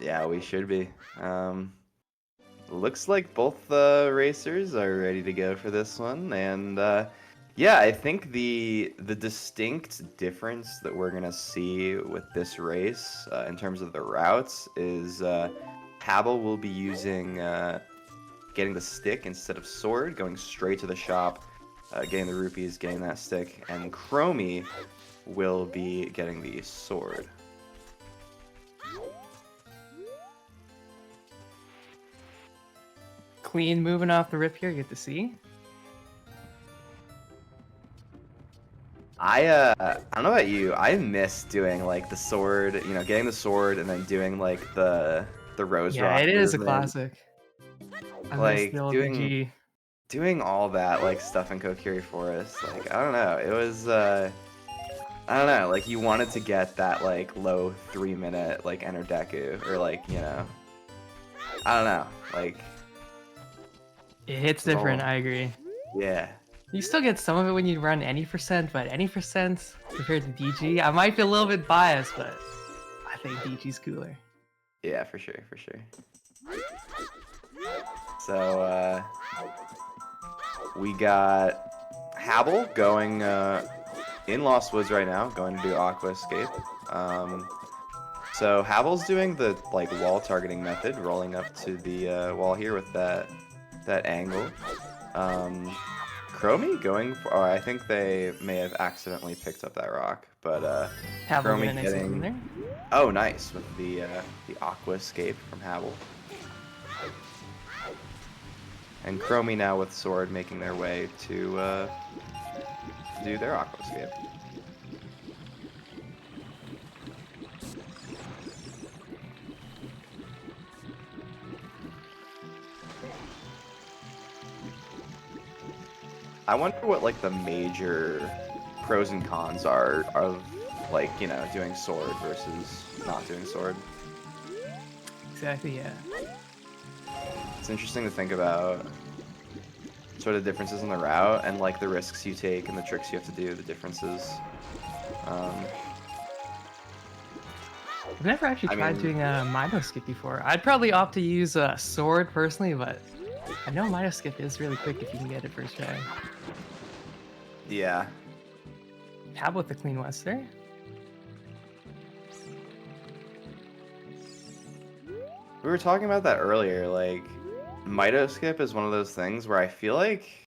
Yeah, we should be. Looks like both racers are ready to go for this one, and yeah, I think the distinct difference that we're gonna see with this race in terms of the routes is Habble will be using getting the stick instead of sword, going straight to the shop, getting the rupees, getting that stick, and Chromie will be getting the sword. Clean moving off the rip here. You get to see. I don't know about you. I miss doing like the sword, getting the sword and then doing like the Rose Yeah, Rock it is a movement, classic. I miss the like old doing DG. doing all that like stuff in Kokiri Forest. Like I don't know, it was I don't know, like you wanted to get that like low 3 minute like Enter Deku or like I don't know, like It hits it's all different. I agree. yeah. You still get some of it when you run any percent, but any percent compared to DG, I might be a little bit biased, but I think DG's cooler. Yeah, for sure, for sure. So we got Habble going in Lost Woods right now, going to do Aqua Escape. So Habble's doing the like wall targeting method, rolling up to the wall here with that angle. Chromie going for, oh, I think they may have accidentally picked up that rock, but Habble get a Chromie nice hit in getting, there. oh nice, with the Aqua Escape from Habble. And Chromie now with Sword making their way to do their Aqua Escape. I wonder what like the major pros and cons are of like, doing Sword versus not doing Sword. Exactly, yeah. It's interesting to think about sort of differences in the route and like the risks you take and the tricks you have to do, the differences. I've never actually I tried mean, doing a Mido skip before. I'd probably opt to use a sword personally, but I know Mido skip is really quick if you can get it first try. yeah. How about the clean Wester? We were talking about that earlier, like Mido skip is one of those things where I feel like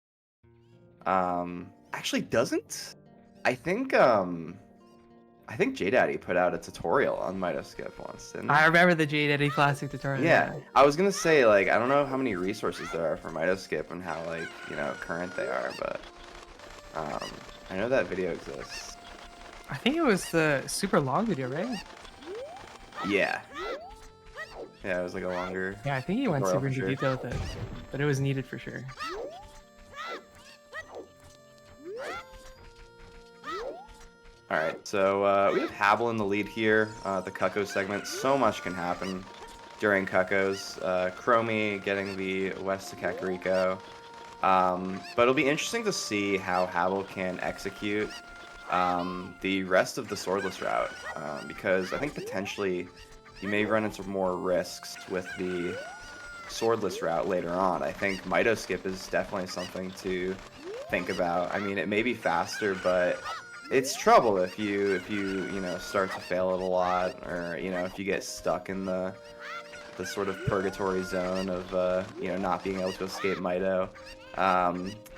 actually doesn't I think JDaddy put out a tutorial on Mido skip once, didn't I they? remember the JDaddy Classic tutorial, Yeah, yeah. I was gonna say like I don't know how many resources there are for Mido skip and how like current they are, but I know that video exists. I think it was the super long video, right? Yeah, yeah, it was like a longer Yeah, I think he went tutorial super for into sure. detail with it, but it was needed for sure. All right, so we have Habble in the lead here. The Cucko segment, so much can happen during Cuckos. Chromie getting the West to Kakariko. But it'll be interesting to see how Habble can execute the rest of the swordless route, because I think potentially you may run into more risks with the swordless route later on. I think Mido skip is definitely something to think about. I mean, it may be faster, but it's trouble if you start to fail it a lot, or if you get stuck in the sort of purgatory zone of not being able to escape Mido.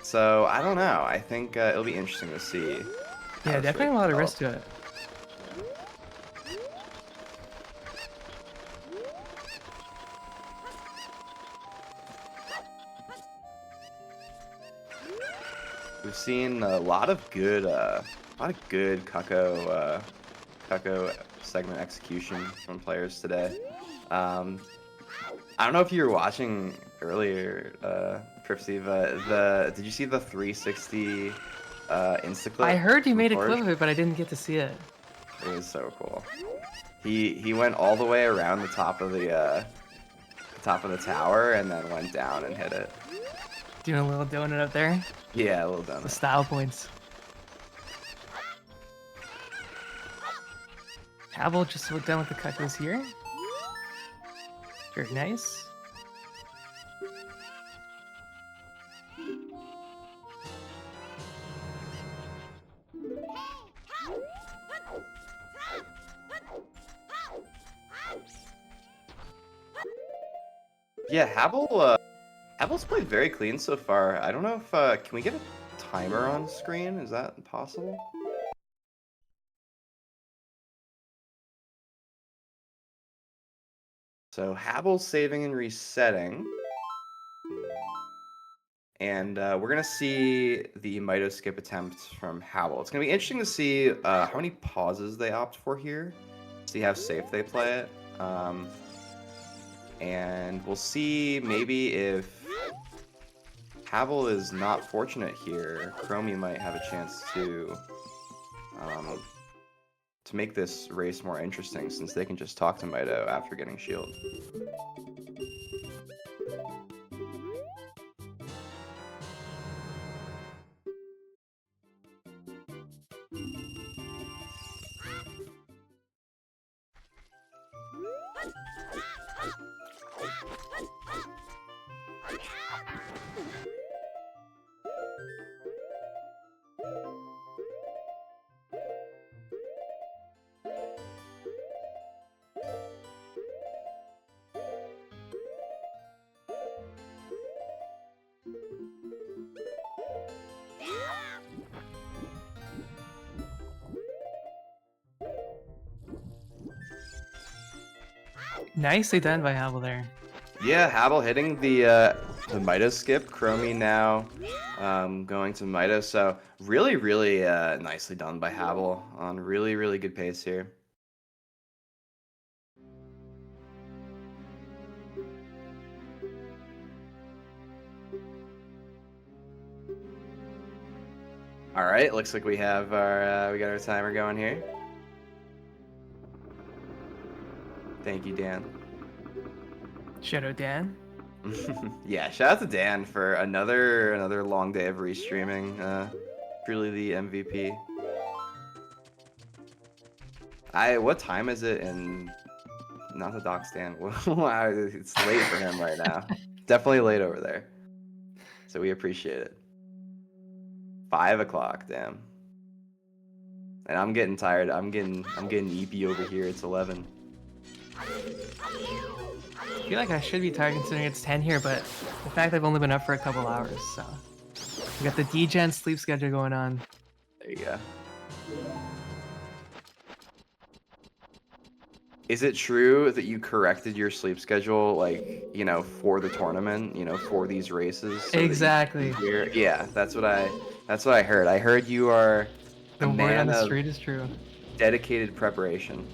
So I don't know. I think it'll be interesting to see how Yeah, this race definitely a lot of risk develops. to it. We've seen a lot of good Cucko segment execution from players today. I don't know if you were watching earlier, Pripsy, but did you see the 360 insta I clip heard you from made a Forge? clip of it, but I didn't get to see it. It was so cool. He went all the way around the top of the tower and then went down and hit it. Doing a little donut up there. Yeah, a little The donut. style points. Habble just about done with the Cuckos here. Very nice. Yeah, Habble's played very clean so far. I don't know if can we get a timer on screen? Is that possible? So Habble's saving and resetting. And we're going to see the Mito skip attempt from Habble. It's going to be interesting to see how many pauses they opt for here, see how safe they play it. And we'll see maybe if Habble is not fortunate here, Chromie might have a chance to make this race more interesting, since they can just talk to Mito after getting shield. Nicely done by Habble there. Yeah, Habble hitting the Mito skip. Chromie now going to Mito. So really, really nicely done by Habble on really, really good pace here. All right, looks like we have our we got our timer going here. Thank you, Dan. Shadow Dan. Yeah, shout out to Dan for another long day of restreaming. Truly the MVP. What time is it in? Not the doc stand. Wow, it's late for him right now. Definitely late over there. So we appreciate it. 5 o'clock, damn. And I'm getting tired. I'm getting eepy over here. It's 11. I feel like I should be tired considering it's 10 here, but the fact I've only been up for a couple hours, so. We got the DGen sleep schedule going on. There you go. Is it true that you corrected your sleep schedule, like, you know, for the tournament, you know, for these races? So exactly. Yeah, that's what I heard. I heard you are The word on the street is true. Dedicated preparation.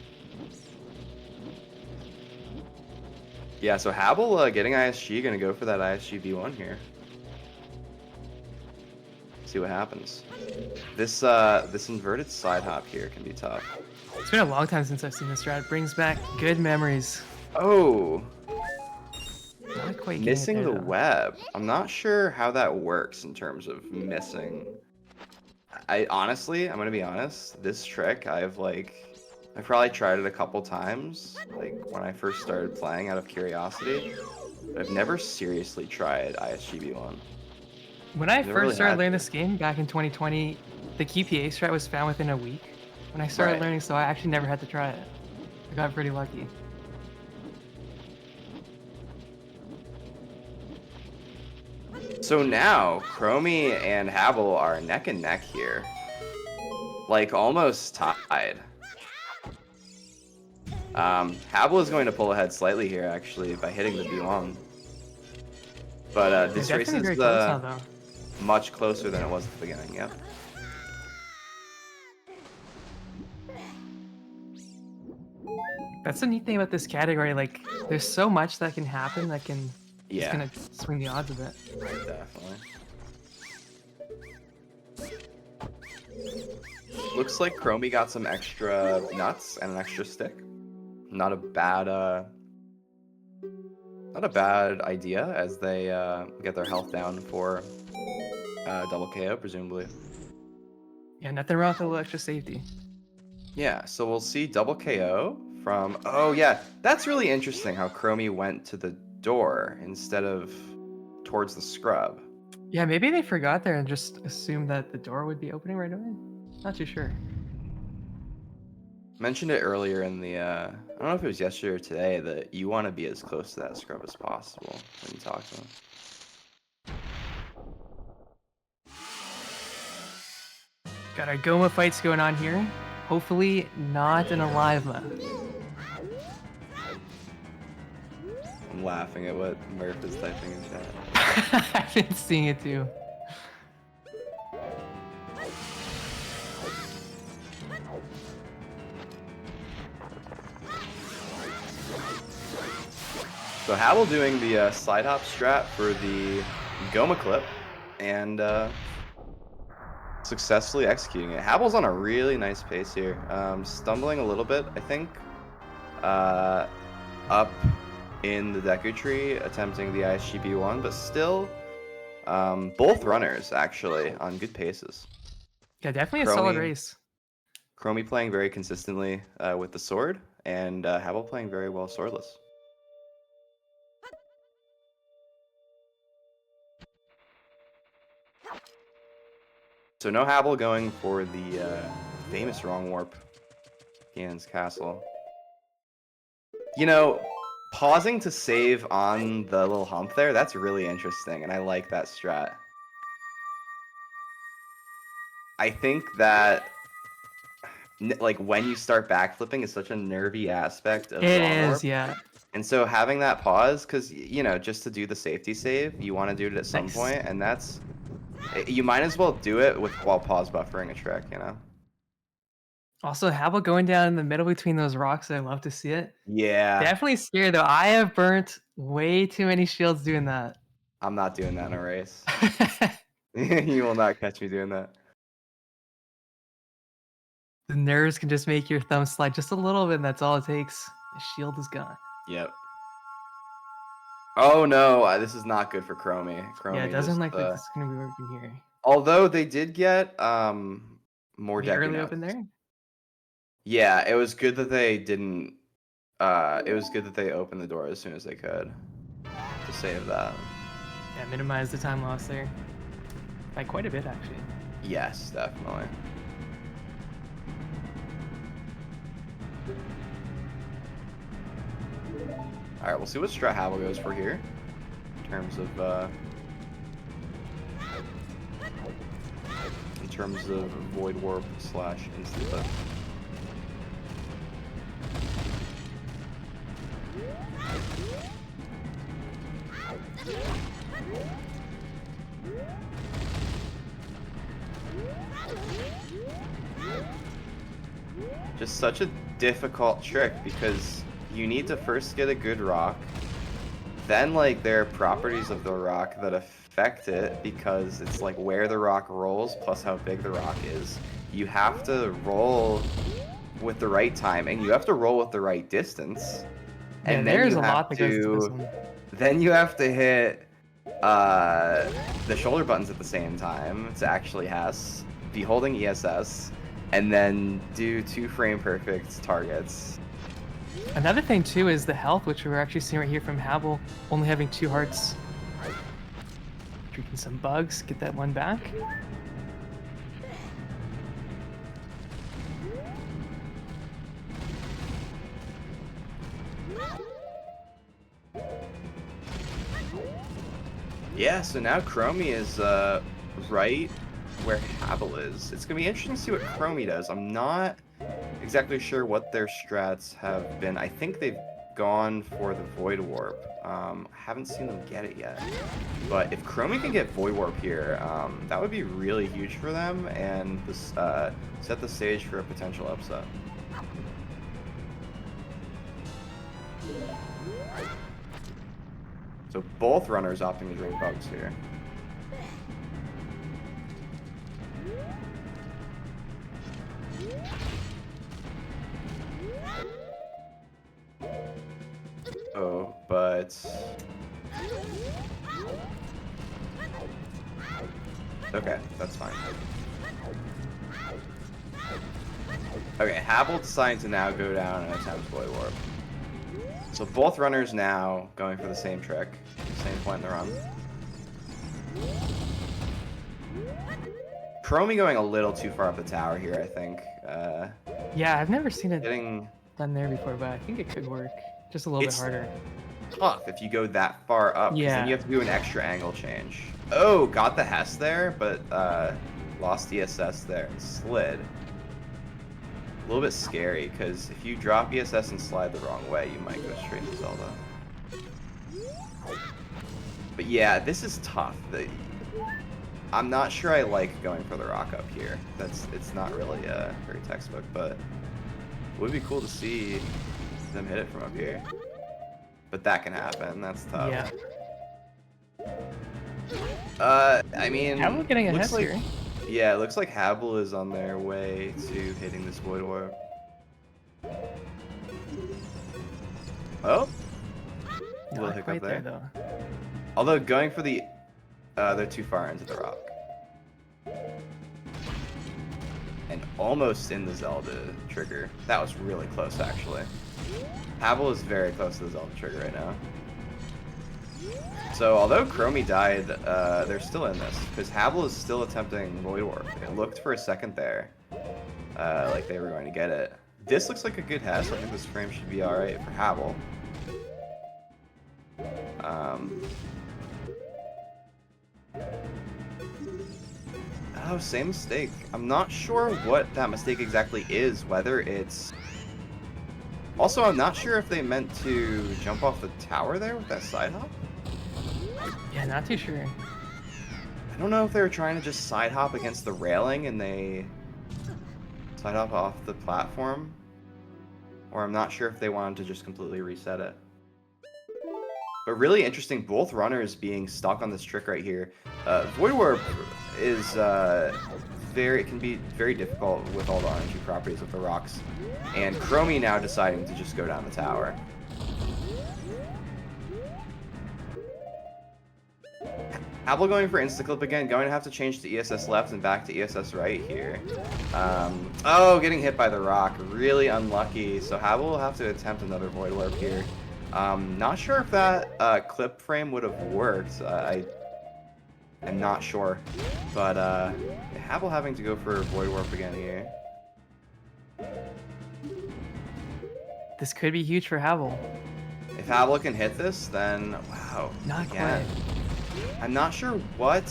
Yeah, so Habble getting ISG, gonna go for that ISG V1 here. See what happens. This inverted side hop here can be tough. It's been a long time since I've seen this strat. It brings back good memories. Oh, Not quite missing there, the though. web. I'm not sure how that works in terms of missing. I'm gonna be honest. This trick, I've probably tried it a couple times, like when I first started playing out of curiosity. But I've never seriously tried ISGB1. When I Never first really started had learning to. this game back in 2020, the QPA strat was found within a week. When I started Right. learning, so I actually never had to try it. I got pretty lucky. So now, Chromie and Habble are neck and neck here. Like, almost tied. Habble is going to pull ahead slightly here, actually, by hitting the B1. But this They're race definitely is very close now, though. much closer than it was at the beginning, yep. That's the neat thing about this category. Like, there's so much that can happen that can just Yeah, kind of swing the odds a bit. definitely. Looks like Chromie got some extra nuts and an extra stick. Not a bad idea as they get their health down for double KO, presumably. Yeah, nothing wrong with a little extra safety. Yeah, so we'll see double KO from... Oh, yeah. That's really interesting how Chromie went to the door instead of towards the scrub. Yeah, maybe they forgot there and just assumed that the door would be opening right away. Not too sure. Mentioned it earlier in the... I don't know if it was yesterday or today that you want to be as close to that scrub as possible when you talk to them. Got our Goma fights going on here. Hopefully not in a live mode. I'm laughing at what Murph is typing in chat. I've been seeing it too. So Habble doing the side hop strat for the Goma clip and successfully executing it. Habble's on a really nice pace here. Stumbling a little bit, I think, up in the Deku Tree, attempting the ISGP1, but still both runners actually on good paces. Yeah, definitely a solid race. Chromie playing very consistently with the sword, and Habble playing very well swordless. So no Habble going for the famous wrong warp, Ganon's castle. You know, pausing to save on the little hump there, that's really interesting, and I like that strat. I think that like when you start backflipping is such a nervy aspect of It wrong warp. is, yeah. And so having that pause, because, you know, just to do the safety save, you want to do it at some Nice. point, and that's... You might as well do it while pause buffering a trick, you know? Also, Habble going down in the middle between those rocks, I love to see it. Yeah. Definitely scared though. I have burnt way too many shields doing that. I'm not doing that in a race. You will not catch me doing that. The nerves can just make your thumb slide just a little bit, and that's all it takes. The shield is gone. Yep. Oh no, this is not good for Chromie. Yeah, it doesn't just, look like this is gonna be working here. Although they did get more The Deku early Nuts. open there? Yeah, it was good that they didn't. It was good that they opened the door as soon as they could to save that. Yeah, minimize the time loss there. By quite a bit, actually. Yes, definitely. All right, we'll see what strat Habble goes for here in terms of Void Warp / Instant Clip. Just such a difficult trick because you need to first get a good rock, then like there are properties of the rock that affect it because it's like where the rock rolls plus how big the rock is. You have to roll with the right timing, you have to roll with the right distance, and then there's you a have lot that goes to this one. then you have to hit the shoulder buttons at the same time to actually be holding ESS, and then do 2 frame perfect targets. Another thing too is the health, which we're actually seeing right here from Habble, only having 2 hearts. Drinking some bugs, get that one back. Yeah, so now Chromie is right where Habble is. It's going to be interesting to see what Chromie does. I'm not exactly sure what their strats have been. I think they've gone for the Void Warp. Haven't seen them get it yet. But if Chromie can get Void Warp here, that would be really huge for them and this, set the stage for a potential upset. So both runners opting to drink bugs here. Oh, but... Okay, that's fine. Okay, Habble deciding to now go down and attempt Void Warp. So both runners now going for the same trick, same point in the run. Chromie going a little too far up the tower here, I think. Yeah, I've never seen it Getting done there before, but I think it could work. Just a little bit It's- harder. tough if you go that far up, because then Yeah. you have to do an extra angle change. Oh, got the Hess there, but lost ESS there and slid. A little bit scary, because if you drop ESS and slide the wrong way, you might go straight to Zelda. But yeah, this is tough. I'm not sure I like going for the rock up here. It's not really very textbook, but it would be cool to see them hit it from up here. But that can happen. That's tough. Yeah. I mean, Habble getting a looks Hess like, here. yeah, it looks like Habble is on their way to hitting this Void Warp. Oh, a little Not hiccup quite there. though. Although going for the, they're too far into the rock. And almost in the Zelda trigger. That was really close, actually. Habble is very close to the Zelda trigger right now. So although Chromie died, they're still in this, because Habble is still attempting Void Warp. It looked for a second there, like they were going to get it. This looks like a good Hess. I think this frame should be alright for Habble. Oh, same mistake. I'm not sure what that mistake exactly is, whether it's... Also, I'm not sure if they meant to jump off the tower there with that side hop. Yeah, not too sure. I don't know if they were trying to just side hop against the railing and they side hop off the platform, or I'm not sure if they wanted to just completely reset it. But really interesting, both runners being stuck on this trick right here. Void Warp is it can be very difficult with all the RNG properties of the rocks, and Chromie now deciding to just go down the tower. Habble going for insta-clip again, going to have to change to ESS left and back to ESS right here. Oh, getting hit by the rock, really unlucky, so Habble will have to attempt another Void Warp here. Not sure if that clip frame would have worked, I'm not sure, but Habble having to go for Void Warp again here. This could be huge for Habble. If Habble can hit this, then wow, Not again. quite. I'm not sure what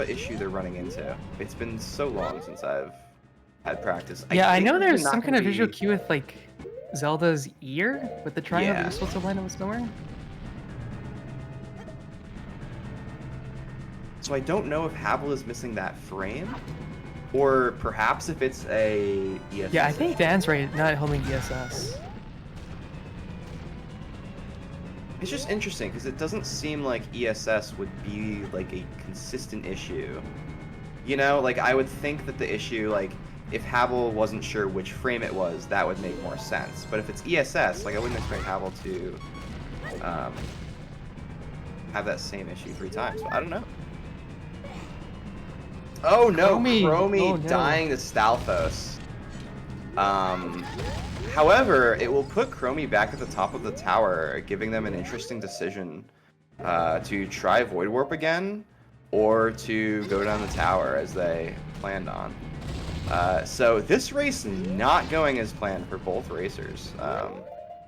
issue they're running into. It's been so long since I've had practice. Yeah, I think know they're there's not some gonna kind of visual be- cue with like Zelda's ear with the triangle that Yeah. you're supposed to line up somewhere. So I don't know if Habble is missing that frame, or perhaps if it's a ESS. Yeah, I think issue. Dan's right, not holding ESS. It's just interesting because it doesn't seem like ESS would be like a consistent issue. You know, like I would think that the issue, like if Habble wasn't sure which frame it was, that would make more sense. But if it's ESS, like I wouldn't expect Habble to have that same issue 3 times. So I don't know. Oh no, Chromie Oh, no. dying to Stalfos. However, it will put Chromie back at the top of the tower, giving them an interesting decision to try Void Warp again, or to go down the tower as they planned on. So this race not going as planned for both racers,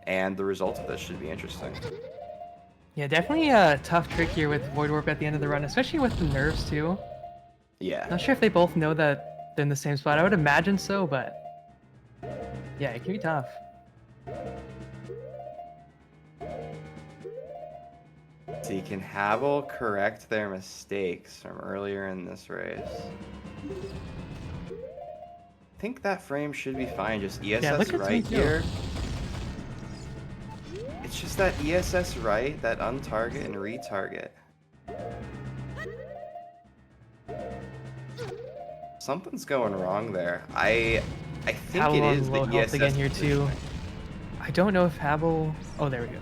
and the result of this should be interesting. Yeah, definitely a tough trick here with Void Warp at the end of the run, especially with the nerves too. Yeah. Not sure if they both know that they're in the same spot. I would imagine so, but yeah, it can be tough. See, can Habble correct their mistakes from earlier in this race? I think that frame should be fine. Just ESS look at right Tokyo. here. It's just that ESS right, that untarget and retarget. Something's going wrong there. I think Habble it on is low the health ESS again here too. positioning. I don't know if Habble. Oh, there we go.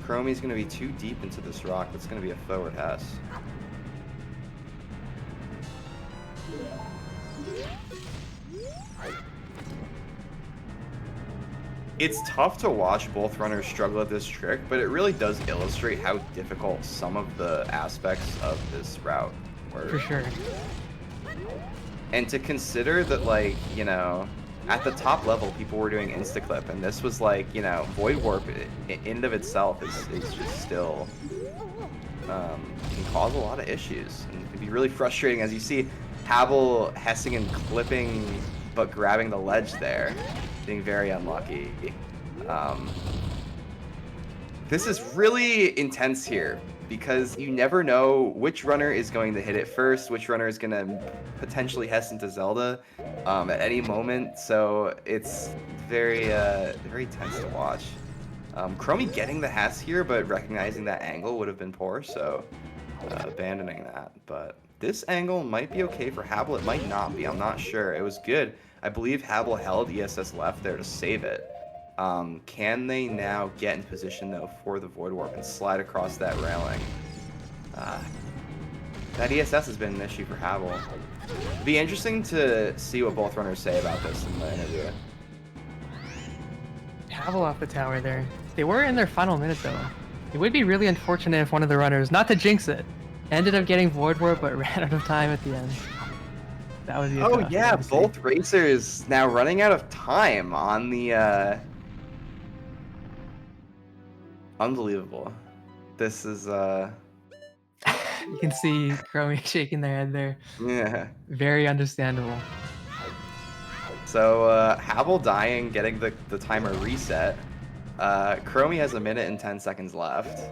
Chromie's going to be too deep into this rock. That's going to be a forward Hess. It's tough to watch both runners struggle at this trick, but it really does illustrate how difficult some of the aspects of this route were. For sure. And to consider that, like, you know, at the top level, people were doing Instaclip, and this was like, you know, Void Warp in and of itself is just still can cause a lot of issues, and it can be really frustrating as you see Habble hessing and clipping, but grabbing the ledge there, being very unlucky. This is really intense here because you never know which runner is going to hit it first, which runner is going to potentially hess into Zelda at any moment. So it's very, very tense to watch. Chromie getting the hess here, but recognizing that angle would have been poor, so abandoning that. But this angle might be okay for Habble. It might not be. I'm not sure. It was good. I believe Habble held ESS left there to save it. Can they now get in position, though, for the Void Warp and slide across that railing? That ESS has been an issue for Habble. It'd be interesting to see what both runners say about this in the interview. Habble off the tower there. They were in their final minute, though. It would be really unfortunate if one of the runners, not to jinx it, ended up getting Void Warp but ran out of time at the end. That would be oh yeah, both racers now running out of time on the unbelievable. This is You can see Chromie shaking their head there. yeah. Very understandable. So Habble dying, getting the timer reset. Chromie has 1 minute and 10 seconds left.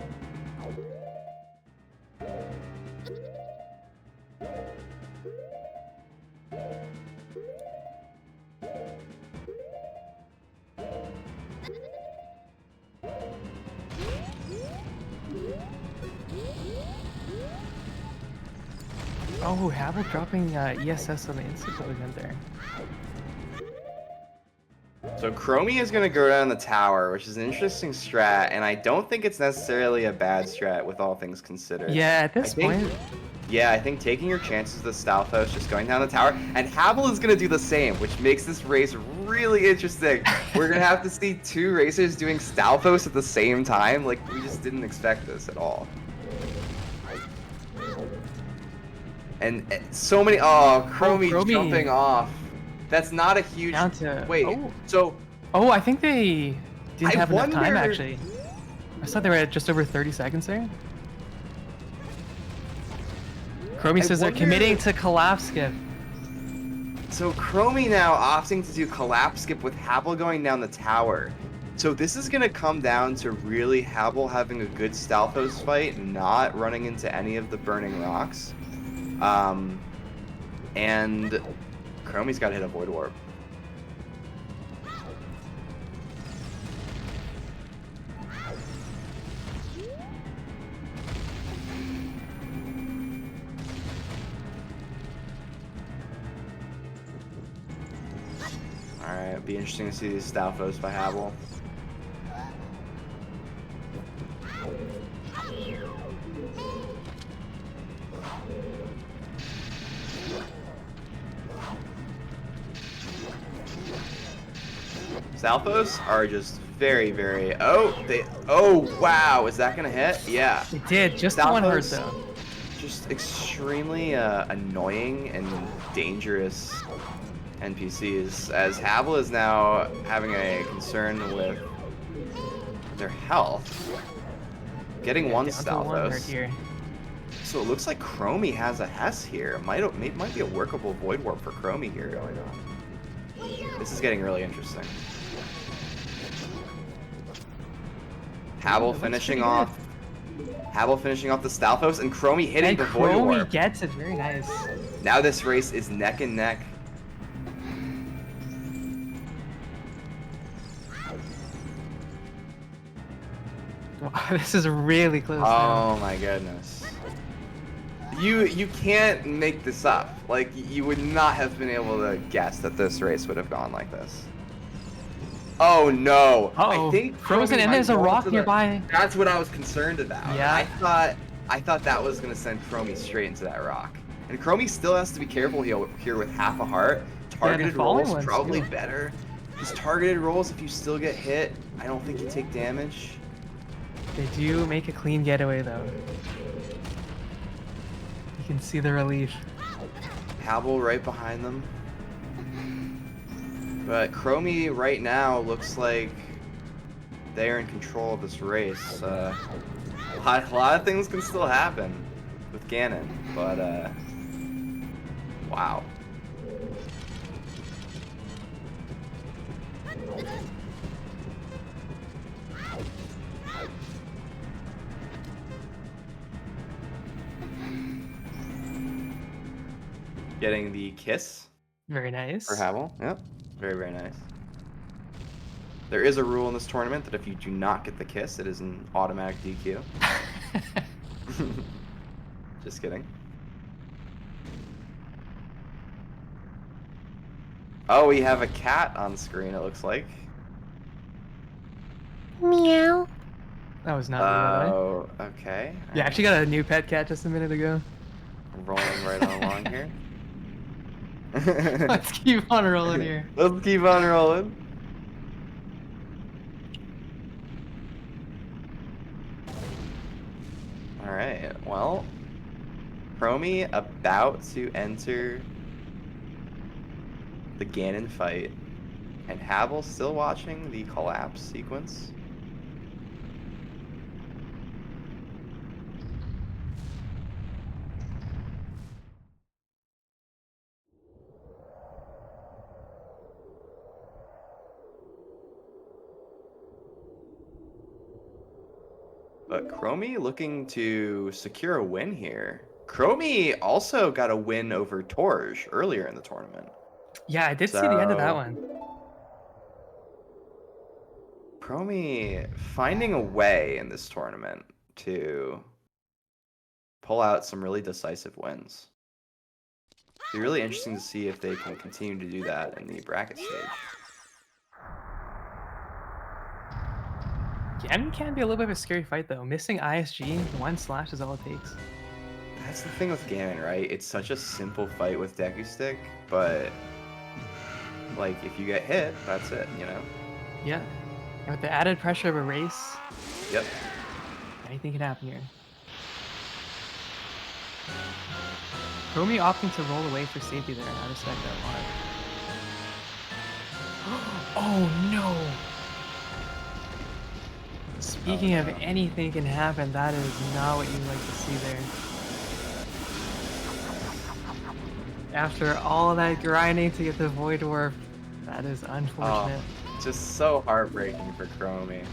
Oh, Habble dropping ESS on the Instaclip event there. So Chromie is going to go down the tower, which is an interesting strat, and I don't think it's necessarily a bad strat with all things considered. Yeah, at this point... Yeah, I think taking your chances with Stalfos, just going down the tower, and Habble is going to do the same, which makes this race really interesting. We're going to have to see 2 racers doing Stalfos at the same time. Like, we just didn't expect this at all. And so many... Oh, Chromie jumping off. That's not a huge... Wait, so... Oh, I think they didn't have enough time, actually. I thought they were at just over 30 seconds there. Chromie says they're committing to collapse skip. So Chromie now opting to do collapse skip with Habble going down the tower. So this is going to come down to really Habble having a good Stalfos fight, not running into any of the burning rocks. And Chromie's got to hit a Void Warp. Alright, it'll be interesting to see these Stalfos by Habble. Stalfos are just very, very... Oh, wow. Is that going to hit? Yeah. It did. Just the one hurt, though. Just extremely annoying and dangerous NPCs, as Habble is now having a concern with their health. Getting one Stalfos. So it looks like Chromie has a Hess here. Might be a workable Void Warp for Chromie here going on. This is getting really interesting. Habble finishing off. Habble finishing off the Stalfos, and Chromie hitting the Void Warp. Chromie gets it. Very nice. Now this race is neck and neck. Wow, this is really close. Oh my goodness. You can't make this up. Like, you would not have been able to guess that this race would have gone like this. Oh no. Uh-oh. I think Frozen, and there's a rock nearby. That's what I was concerned about. Yeah. I thought that was gonna send Chromie straight into that rock. And Chromie still has to be careful here with half a heart. Targeted rolls probably better. These targeted rolls, if you still get hit, I don't think you take damage. They do make a clean getaway though. You can see the relief. Habble right behind them. But Chromie right now looks like they're in control of this race. A lot of things can still happen with Ganon, but wow. Getting the kiss Very nice. for Habble. Yep. Very, very nice. There is a rule in this tournament that if you do not get the kiss, it is an automatic DQ. Just kidding. Oh, we have a cat on screen, it looks like. Meow. That was not me, by the way. Oh, okay. Yeah, actually got a new pet cat just a minute ago. Rolling right on along here. Let's keep on rolling here. Let's keep on rolling. Alright, well, Chromie about to enter the Ganon fight, and Habble still watching the collapse sequence. But Chromie looking to secure a win here. Chromie also got a win over Torge earlier in the tournament. Yeah, I did see the end of that So- one. Chromie finding a way in this tournament to pull out some really decisive wins. It'll be really interesting to see if they can continue to do that in the bracket stage. Ganon can be a little bit of a scary fight though. Missing ISG, one slash is all it takes. That's the thing with Ganon, right? It's such a simple fight with Deku Stick, but like if you get hit, that's it, you know? Yeah. And with the added pressure of a race, Yep. anything can happen here. Chromie opting to roll away for safety there. I respect that a lot. Oh no! Speaking of anything can happen, that is not what you'd like to see there. After all of that grinding to get the Void Dwarf, that is unfortunate. Just so heartbreaking for Chromie.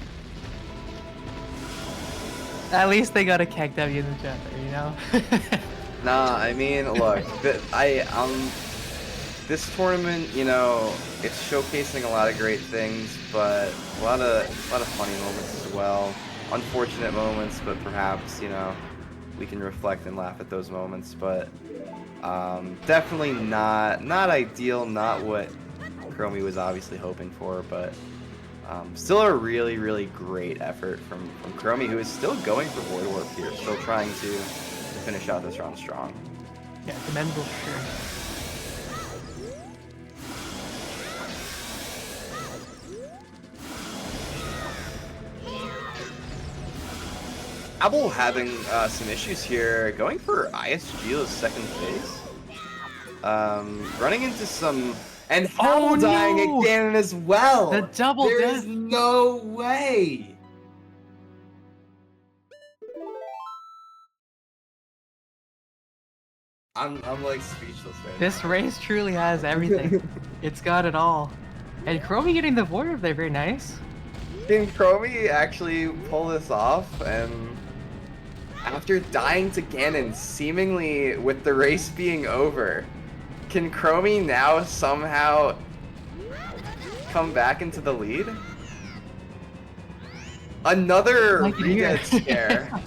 At least they got a keg W in the chat there, you know? Nah, I mean, look, this tournament, you know, it's showcasing a lot of great things, but a lot of funny moments as well. Unfortunate moments, but perhaps, you know, we can reflect and laugh at those moments. But definitely not ideal, not what Chromie was obviously hoping for, but still a really, really great effort from Chromie, who is still going for Void Warp here, still trying to finish out this round strong. Yeah, commendable for sure. Habble having some issues here, going for ISG's second phase. Running into some... And Habble dying no! again as well! The double There death! is no way! I'm like speechless right This race truly has everything. It's got it all. And Chromie getting the Void Orb there, very nice. Can Chromie actually pull this off? And after dying to Ganon, seemingly with the race being over, can Chromie now somehow come back into the lead? Another Like it here. redead scare.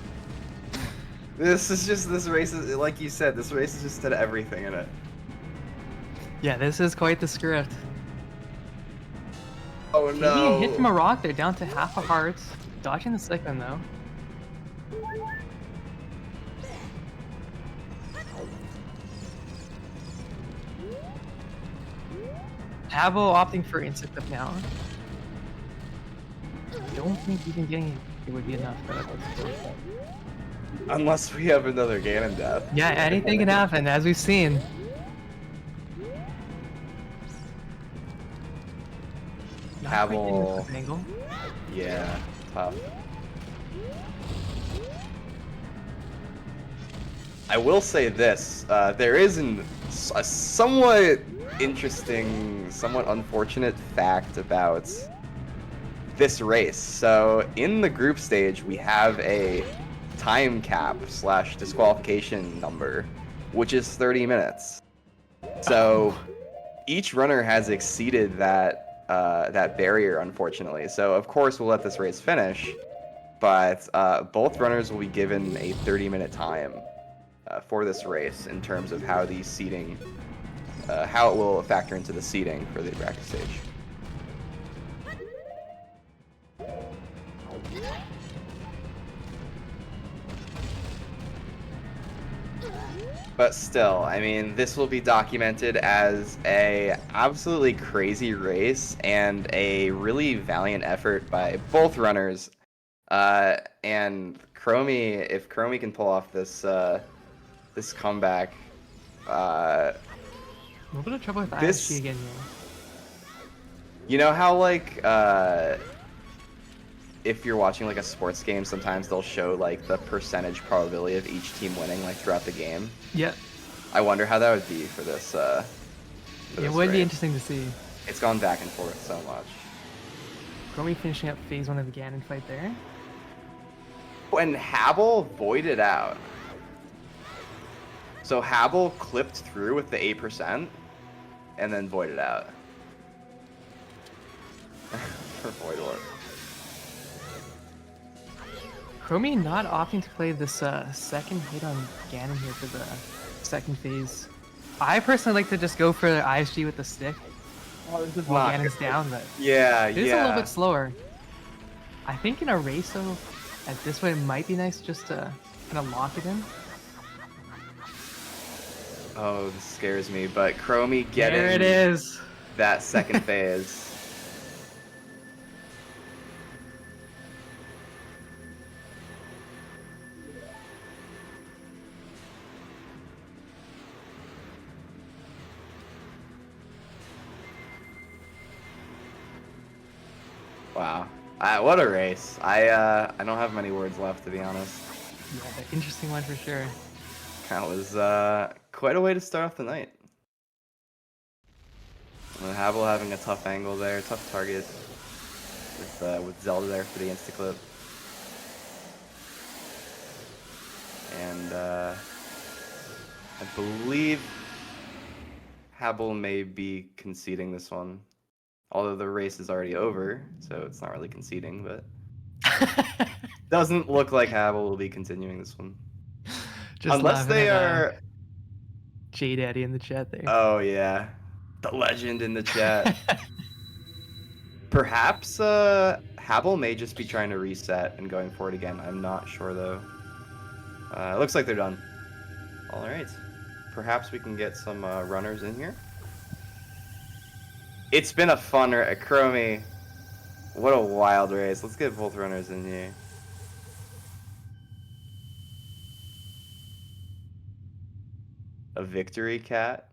This race is, like you said, this race is just had everything in it. Yeah, this is quite the script. Oh Taking no! a hit from a rock, they're down to half a heart. Dodging the second though. Habble opting for insta clip now. I don't think even getting it would be enough though. Unless we have another Ganon death. Yeah, anything can happen, as we've seen. Not quite getting Habble. the angle. Yeah, tough. I will say this: there is a somewhat interesting, somewhat unfortunate fact about this race. So in the group stage, we have a time cap / disqualification number, which is 30 minutes. So each runner has exceeded that barrier, unfortunately. So of course we'll let this race finish, but both runners will be given a 30-minute time for this race in terms of how the seating, how it will factor into the seating for the practice stage. But still, I mean, this will be documented as a absolutely crazy race and a really valiant effort by both runners. And Chromie, if Chromie can pull off this this comeback, A little bit of trouble with this, ISG again here. you know how like if you're watching like a sports game, sometimes they'll show like the percentage probability of each team winning like throughout the game. Yep. I wonder how that would be for this. For It this would be race. interesting to see. It's gone back and forth so much. Chromie finishing up phase 1 of the Ganon fight there. When Habble voided out. So Habble clipped through with the 8% and then voided out. For Void Orb. Chromie not opting to play this second hit on Ganon here for the second phase. I personally like to just go for ISG with the stick. Oh, this is While not Ganon's good. down, but Yeah, it is yeah. a little bit slower. I think in a race though, at this way it might be nice just to kind of lock it in. Oh, this scares me, but Chromie getting There it is. that second phase. Wow. What a race. I don't have many words left, to be honest. Yeah, an interesting one for sure. That was quite a way to start off the night. Habble having a tough angle there, tough target with Zelda there for the insta-clip. And I believe Habble may be conceding this one. Although the race is already over, so it's not really conceding, but doesn't look like Habble will be continuing this one. Just Unless laughing they at are... J Daddy in the chat there. Oh, yeah. The legend in the chat. Perhaps Habble may just be trying to reset and going for it again. I'm not sure, though. It looks like they're done. All right. Perhaps we can get some runners in here. It's been a fun race. Chromie, what a wild race. Let's get both runners in here. A victory cat.